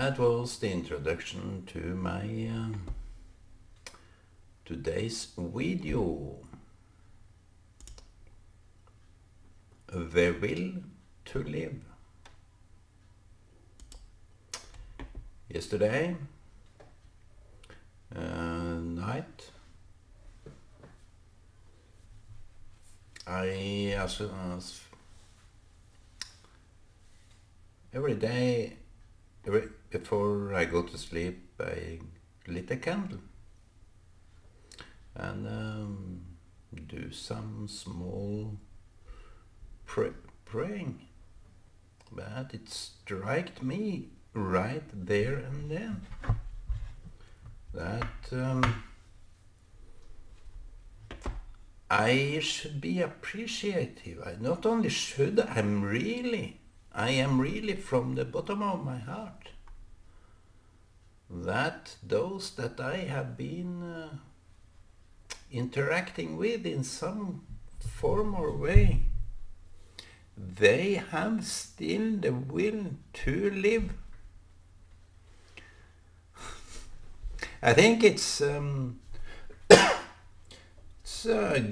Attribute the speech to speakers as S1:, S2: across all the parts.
S1: That was the introduction to my today's video. The will to live. Yesterday night I every day before I go to sleep I lit a candle and do some small praying, but it struck me right there and then that I should be appreciative. I not only should, I am really from the bottom of my heart that those that I have been interacting with in some form or way, they have still the will to live. I think it's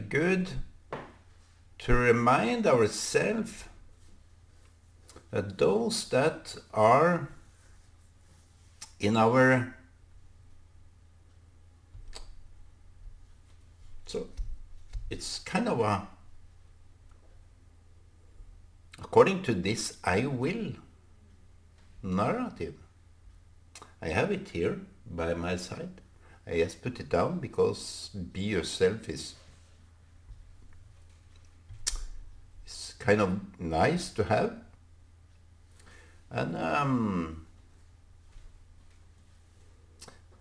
S1: good to remind ourselves that those that are in our it's kind of a according to this I will narrative. I have it here by my side. I just put it down because be yourself is kind of nice to have. And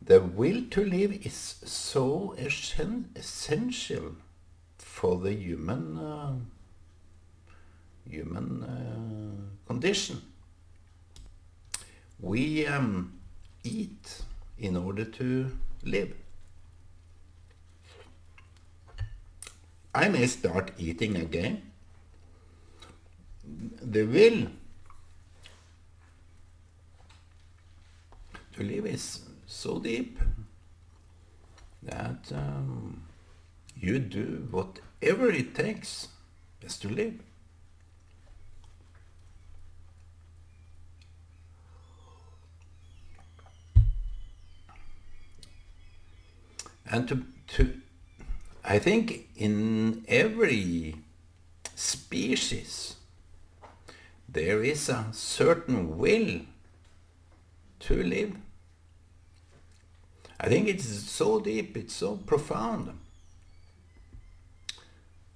S1: the will to live is so essential for the human condition. We eat in order to live. I may start eating again. The will to live is so deep that you do whatever it takes just to live. And I think in every species there is a certain will to live. I think it's so deep, it's so profound.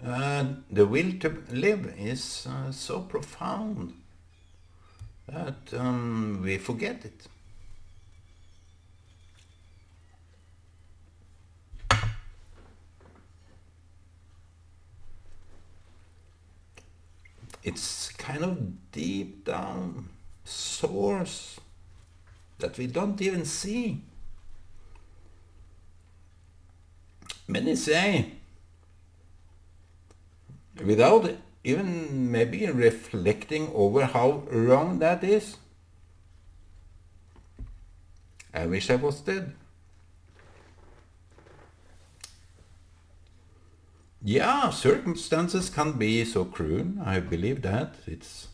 S1: The will to live is so profound that we forget it. It's kind of deep down source that we don't even see. Many say, without even maybe reflecting over how wrong that is, I wish I was dead. Yeah, circumstances can be so cruel. I believe that. It's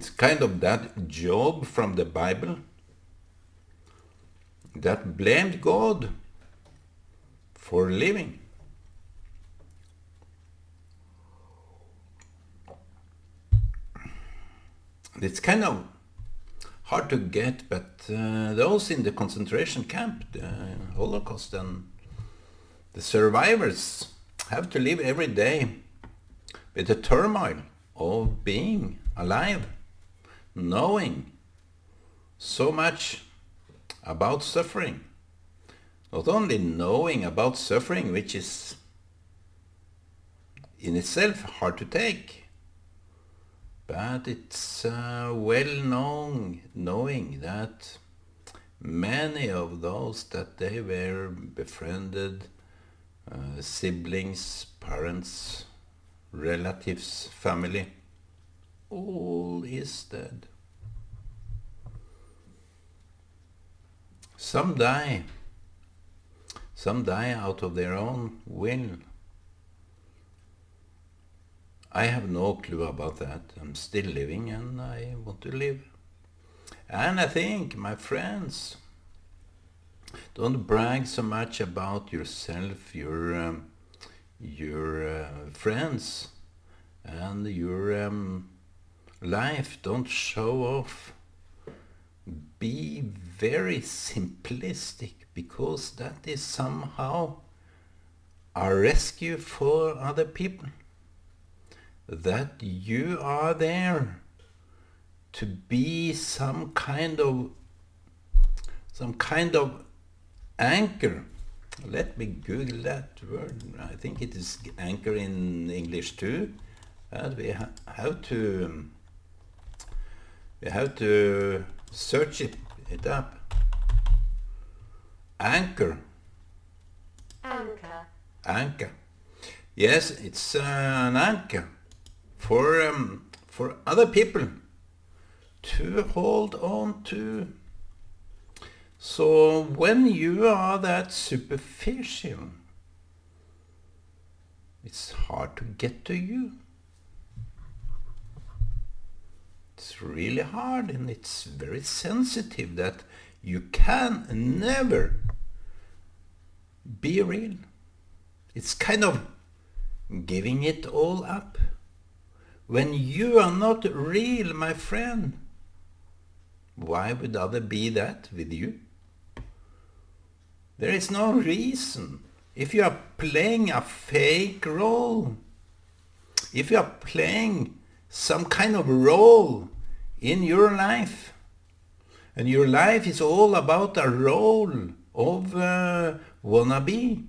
S1: kind of that Job from the Bible that blamed God for living. It's kind of hard to get, but those in the concentration camp, the Holocaust, and the survivors have to live every day with the turmoil of being alive, knowing so much about suffering. Not only knowing about suffering, which is in itself hard to take, but it's well known, knowing that many of those that they were befriended, siblings, parents, relatives, family, all is dead. Some die. Some die out of their own will. I have no clue about that. I'm still living and I want to live. And I think, my friends, don't brag so much about yourself, your friends, and your life. Don't show off. Be very simplistic, because that is somehow a rescue for other people. That you are there to be some kind of anchor. Let me Google that word. I think it is anchor in English too. And we have to search it up. Anchor.
S2: Anchor.
S1: Anchor. Yes, it's an anchor for other people to hold on to. So when you are that superficial, it's hard to get to you. It's really hard, and it's very sensitive that you can never be real. It's kind of giving it all up. When you are not real, my friend, why would others be that with you? There is no reason. If you are playing a fake role, if you are playing some kind of role in your life, and your life is all about a role of wannabe.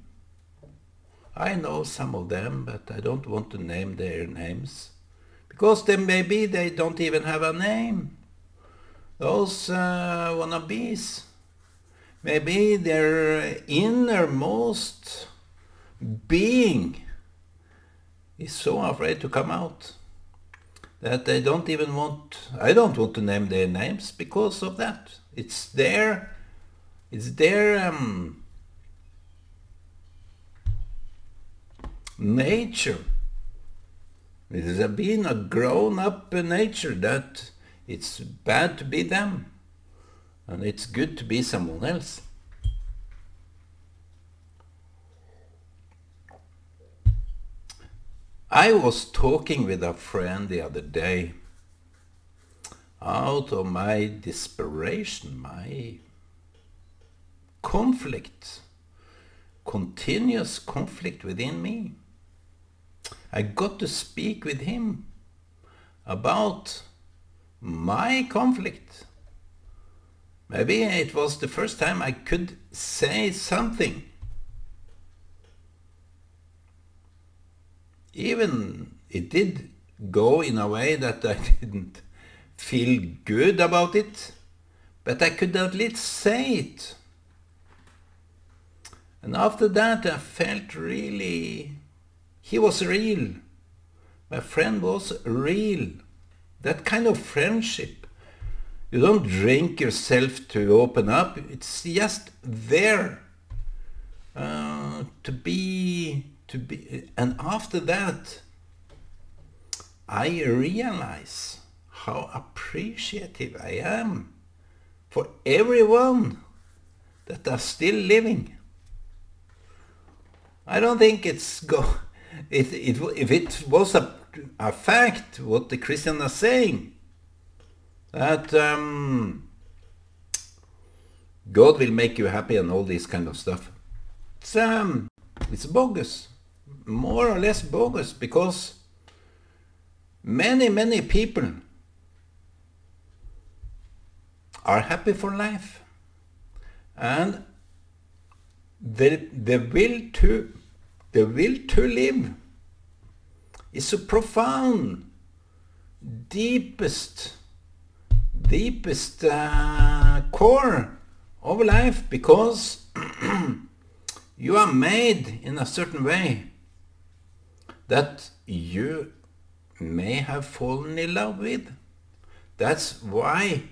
S1: I know some of them, but I don't want to name their names, because then maybe they don't even have a name. Those wannabes, maybe their innermost being is so afraid to come out that they don't even want, I don't want to name their names because of that. It's their nature. It has been a grown-up nature that it's bad to be them, and it's good to be someone else. I was talking with a friend the other day. Out of my desperation, my conflict, continuous conflict within me, I got to speak with him about my conflict. Maybe it was the first time I could say something. Even it did go in a way that I didn't feel good about it, but I could at least say it. And after that I felt really, he was real. My friend was real. That kind of friendship. You don't drink yourself to open up. It's just there to be. And after that, I realize how appreciative I am for everyone that are still living. I don't think it's if it was a fact what the Christians are saying, that God will make you happy and all this kind of stuff. It's bogus, more or less bogus, because many people are happy for life, and the will to live is so profound, deepest core of life, because you are made in a certain way that you may have fallen in love with. That's why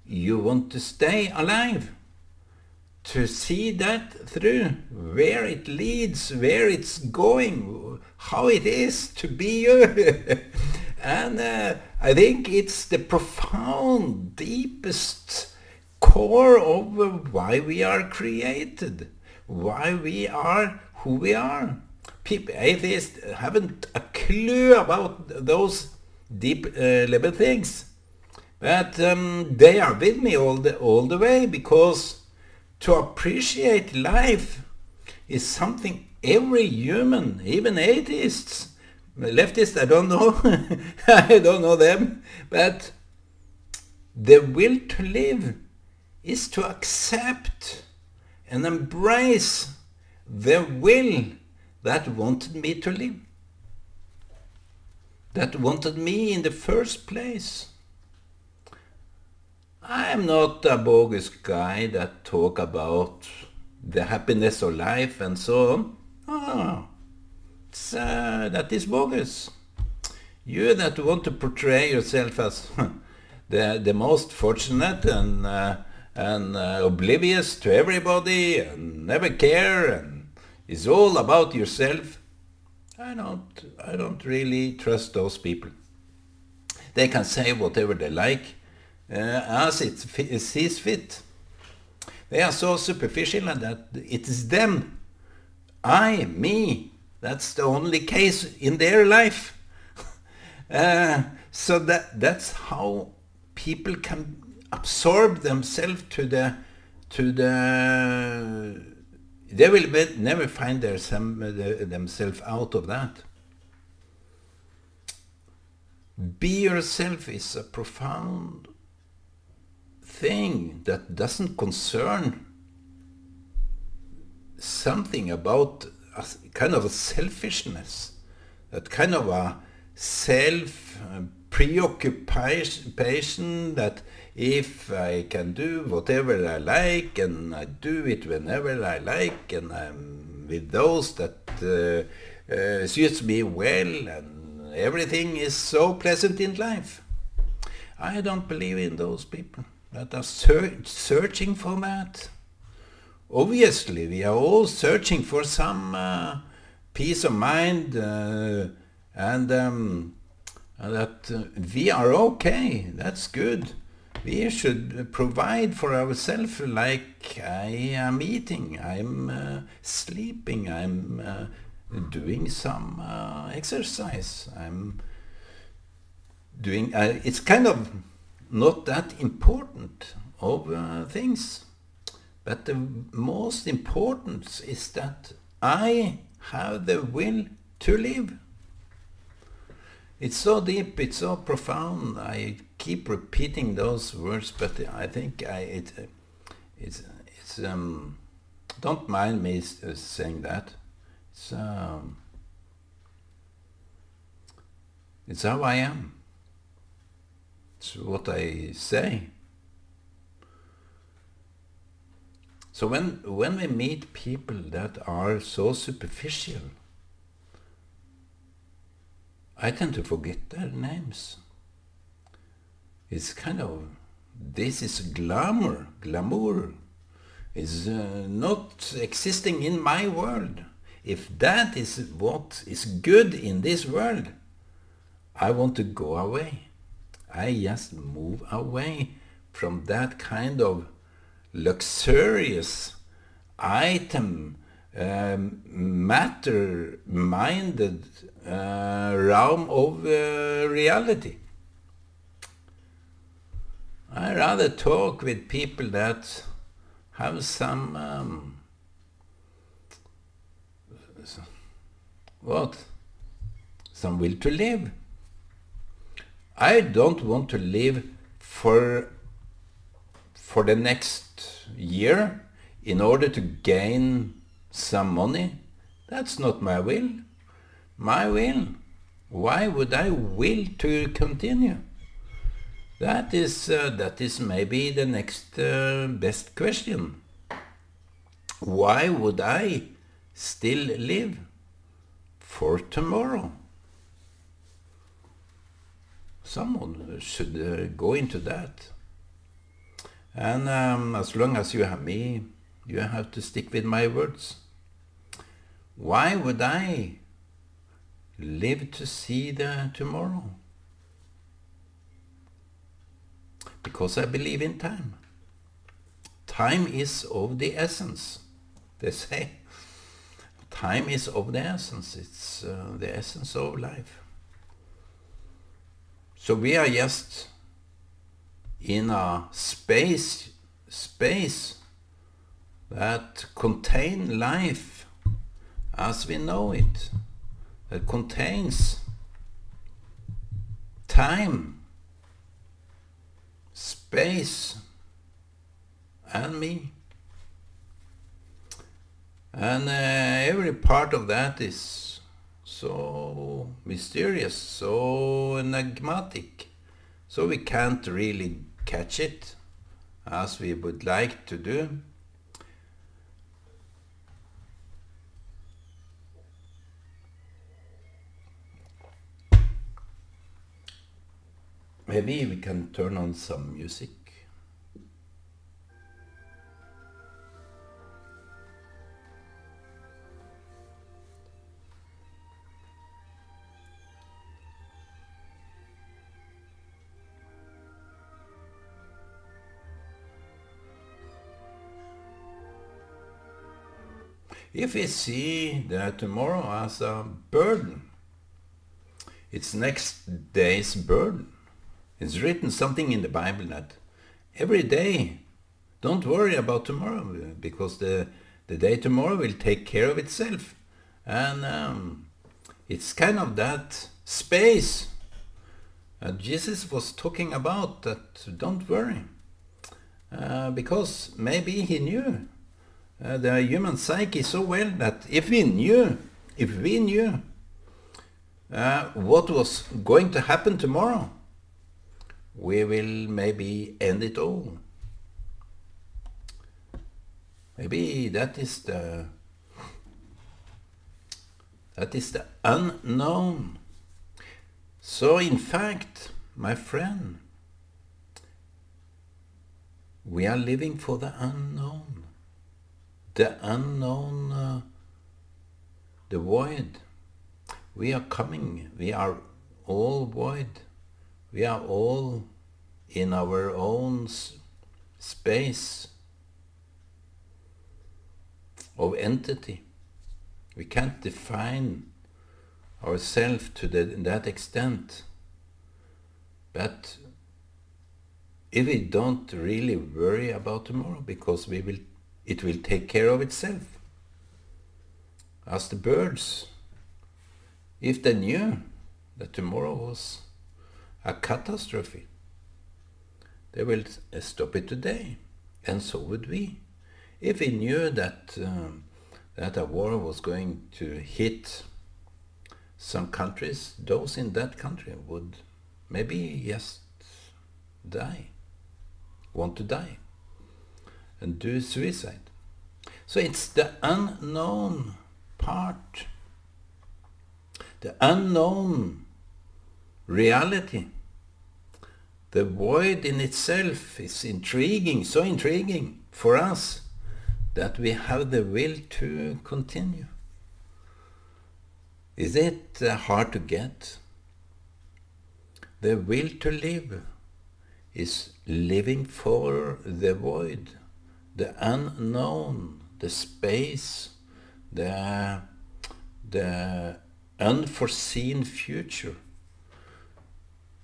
S1: you want to stay alive. to see that through, where it leads, where it's going, how it is to be you. And I think it's the profound, deepest core of why we are created, why we are who we are. People, atheists, haven't a clue about those deep level things. But they are with me all the way, because to appreciate life is something every human, even atheists, leftists, I don't know, I don't know them, but the will to live is to accept and embrace the will that wanted me to live, that wanted me in the first place. I am not a bogus guy that talk about the happiness of life and so on. Oh, that is bogus. You that want to portray yourself as the most fortunate and oblivious to everybody and never care and is all about yourself, I don't really trust those people. They can say whatever they like, as it sees fit. They are so superficial that it is them, I, me, that's the only case in their life. So that's how people can absorb themselves to the they will never find themselves out of that. Be yourself is a profound thing that doesn't concern something about a kind of a selfishness, that kind of a self-preoccupation that if I can do whatever I like and I do it whenever I like and I'm with those that suits me well and everything is so pleasant in life. I don't believe in those people that are searching for that. Obviously, we are all searching for some peace of mind and that we are okay. That's good. We should provide for ourselves, like I am eating, I'm sleeping, I'm doing some exercise, I'm doing... it's kind of not that important of things. But the most important is that I have the will to live. It's so deep, it's so profound. I keep repeating those words, but I think it's don't mind me saying that. It's how I am. It's what I say. So when we meet people that are so superficial, I tend to forget their names. It's kind of, this is glamour. Is not existing in my world. If that is what is good in this world, I want to go away. I just move away from that kind of luxurious item, matter-minded realm of reality. I rather talk with people that have some some will to live. I don't want to live for the next year in order to gain some money. That's not my will. My will. Why would I will to continue? That is maybe the next best question. Why would I still live for tomorrow? Someone should go into that. And as long as you have me, You have to stick with my words. Why would I live to see the tomorrow? Because I believe in time. Time is of the essence, they say. Time is of the essence. It's the essence of life. So we are just in a space that contains life as we know it, that contains time, space, and me. And every part of that is so mysterious, so enigmatic, so we can't really catch it as we would like to do. Maybe we can turn on some music. If we see that tomorrow as a burden, it's next day's burden. It's written something in the Bible that every day, don't worry about tomorrow, because the day tomorrow will take care of itself. And it's kind of that space Jesus was talking about, that don't worry. Because maybe he knew the human psyche so well that if we knew what was going to happen tomorrow, we will maybe end it all. Maybe that is the unknown. So in fact, my friend, we are living for the unknown. The unknown, the void. We are coming, we are all void. We are all in our own space of entity. We can't define ourselves to that extent. But if we don't really worry about tomorrow, because it will take care of itself. As the birds, if they knew that tomorrow was a catastrophe, they will stop it today, and so would we. If we knew that a war was going to hit some countries, those in that country would maybe just die, want to die, and do suicide. So it's the unknown part, the unknown reality. The void in itself is intriguing, so intriguing for us that we have the will to continue. Is it hard to get? The will to live is living for the void, the unknown, the space, the unforeseen future.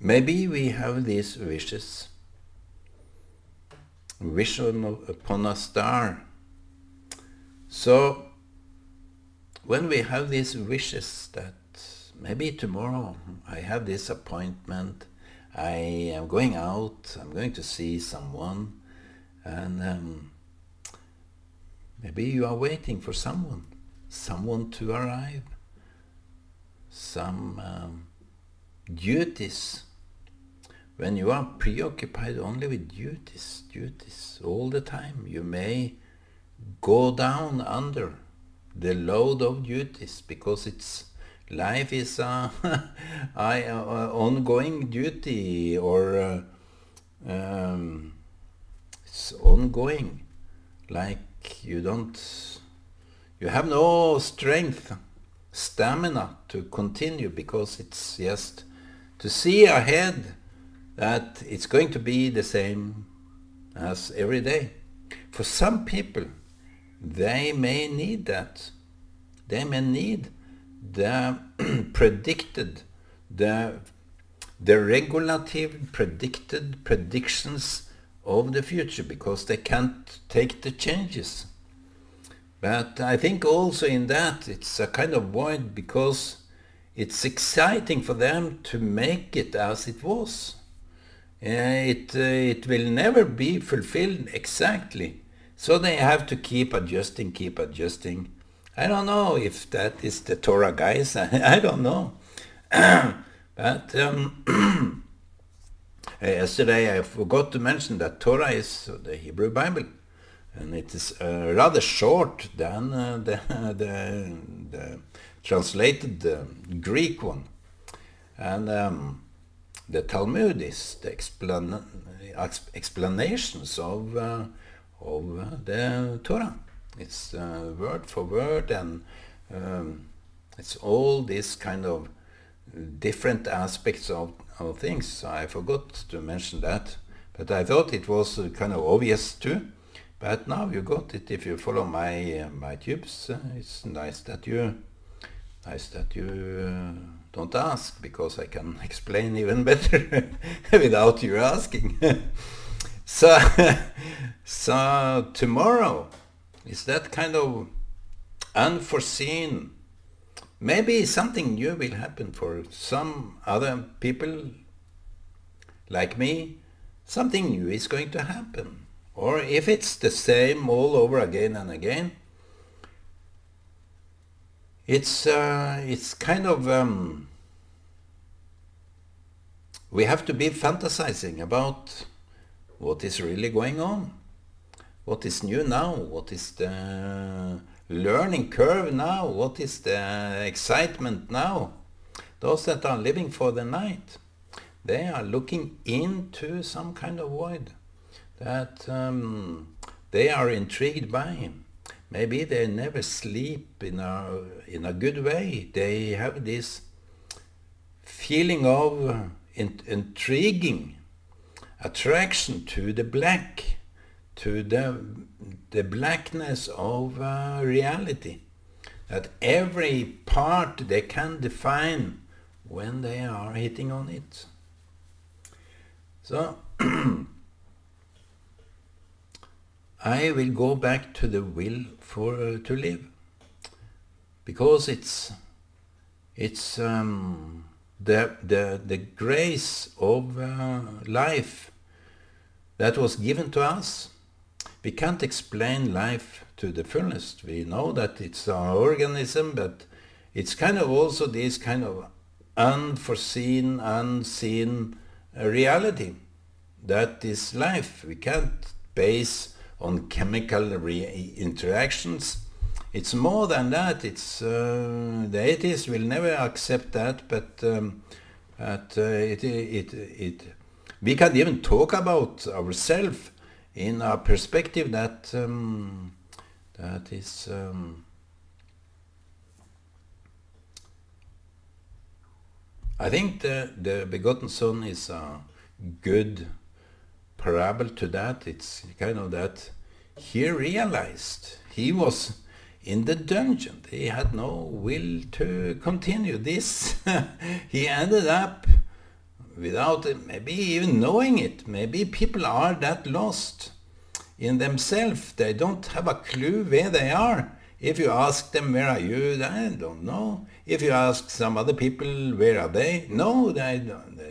S1: Maybe we have these wishes, vision upon a star. So when we have these wishes that maybe tomorrow I have this appointment, I am going out, I'm going to see someone, and maybe you are waiting for someone to arrive, some duties. When you are preoccupied only with duties all the time, you may go down under the load of duties, because life is a ongoing duty, or it's ongoing, like you have no strength, stamina to continue, because it's just to see ahead that it's going to be the same as every day. For some people, they may need that. They may need the predicted, the regulative predicted predictions of the future, because they can't take the changes. But I think also in that it's a kind of void, because it's exciting for them to make it as it was. It will never be fulfilled exactly. So they have to keep adjusting. I don't know if that is the Torah guys. I don't know. But yesterday I forgot to mention that Torah is the Hebrew Bible, and it is rather short than the translated Greek one. And the Talmud is the explanations of the Torah. It's word for word, and it's all this kind of different aspects of things. So I forgot to mention that, but I thought it was kind of obvious too. But now you got it if you follow my tubes. It's nice that you don't ask, because I can explain even better without you asking. So tomorrow is that kind of unforeseen. Maybe something new will happen for some other people like me. Something new is going to happen. Or if it's the same all over again and again, it's kind of we have to be fantasizing about what is really going on, what is new now, what is the learning curve now, what is the excitement now. Those that are living for the night, they are looking into some kind of void that they are intrigued by. Maybe they never sleep in a good way. They have this feeling of intriguing attraction to the black, to the blackness of reality, that every part they can define when they are hitting on it. So I will go back to the will to live, because it's the grace of life that was given to us. We can't explain life to the fullest. We know that it's our organism, but it's kind of also this kind of unforeseen, unseen reality that is life. We can't base on chemical interactions. It's more than that. It's the atheists will never accept that, but we can even talk about ourselves in a perspective that is I think the begotten Son is a good parable to that. It's kind of that he realized he was in the dungeon. He had no will to continue this. He ended up without maybe even knowing it. Maybe people are that lost in themselves. They don't have a clue where they are. If you ask them, where are you? They don't know. If you ask some other people, where are they? No, they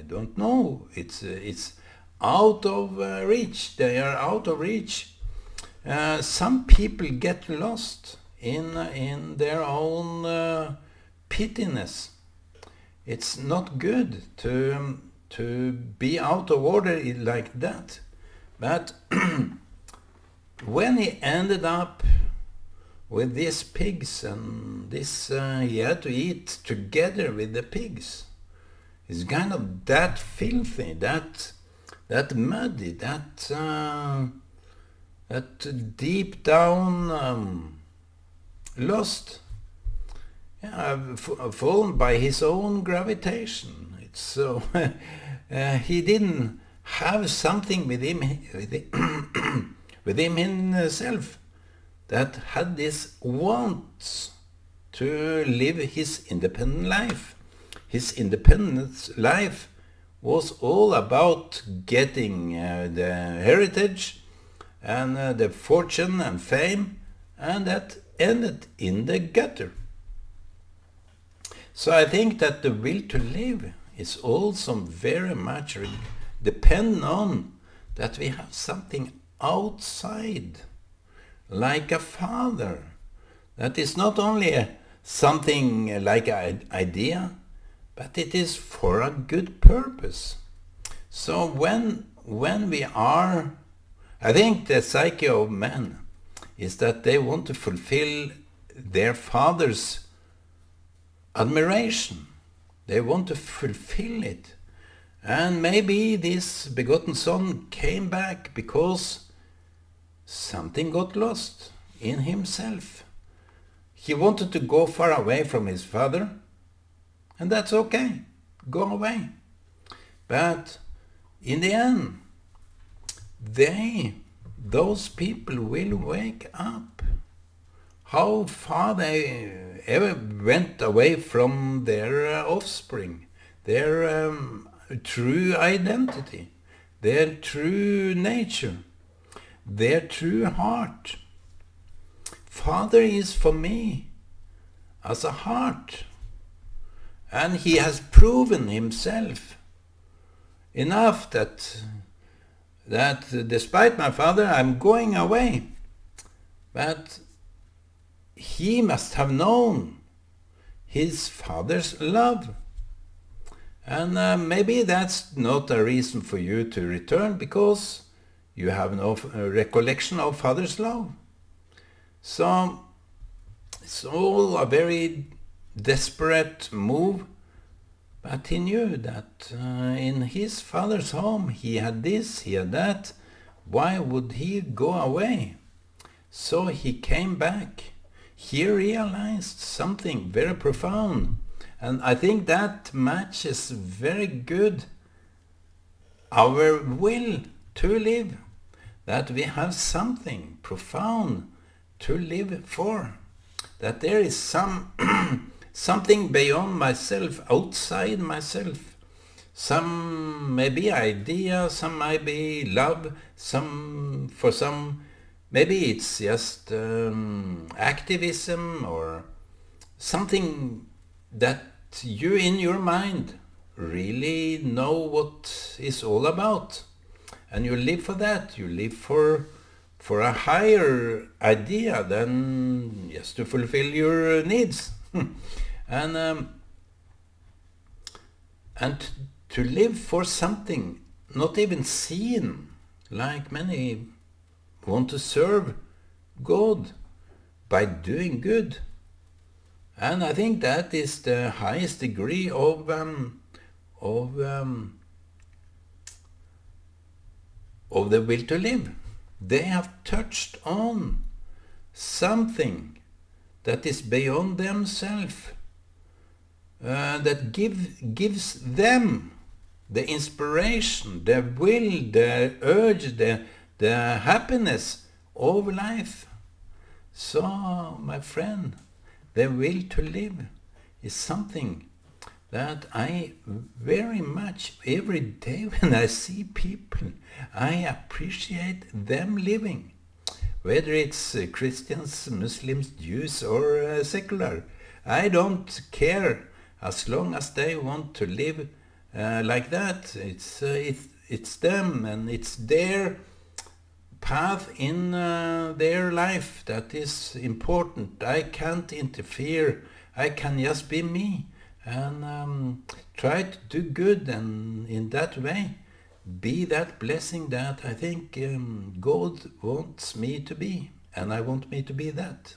S1: don't know. It's out of reach. They are out of reach. Some people get lost in their own pittiness. It's not good to be out of order like that. But when he ended up with these pigs, and this he had to eat together with the pigs, it's kind of that filthy, that muddy, that that deep down lost, fallen by his own gravitation. It's so he didn't have something within himself that had this want to live his independent life. His independent life was all about getting the heritage and the fortune and fame, and that ended in the gutter. So I think that the will to live is also very much depend on that we have something outside, like a father. That is not only something like an idea, but it is for a good purpose. So when we are, I think the psyche of men is that they want to fulfill their father's admiration. They want to fulfill it. And maybe this begotten son came back because something got lost in himself. He wanted to go far away from his father, and that's okay. Go away. But in the end, those people will wake up. How far they ever went away from their offspring, their true identity, their true nature, their true heart. Father is for me as a heart, and he has proven himself enough that despite my father I'm going away, but he must have known his father's love. And maybe that's not a reason for you to return, because you have no recollection of father's love. So it's all a very desperate move, but he knew that in his father's home he had this, he had that. Why would he go away? So he came back. He realized something very profound, and I think that matches very good our will to live, that we have something profound to live for, that there is something beyond myself, outside myself, some maybe idea, some maybe love, for some maybe it's just activism, or something that you in your mind really know what is all about, and you live for that. You live for a higher idea than just to fulfill your needs. and to live for something not even seen, like many want to serve God by doing good. And I think that is the highest degree of the will to live. They have touched on something that is beyond themselves, that gives them the inspiration, the will, the urge, the happiness of life. So, my friend, the will to live is something that I very much, every day when I see people, I appreciate them living. Whether it's Christians, Muslims, Jews, or secular, I don't care, as long as they want to live like that. It's them, and it's their path in their life that is important. I can't interfere. I can just be me and try to do good, and in that way be that blessing that I think God wants me to be, and I want me to be that.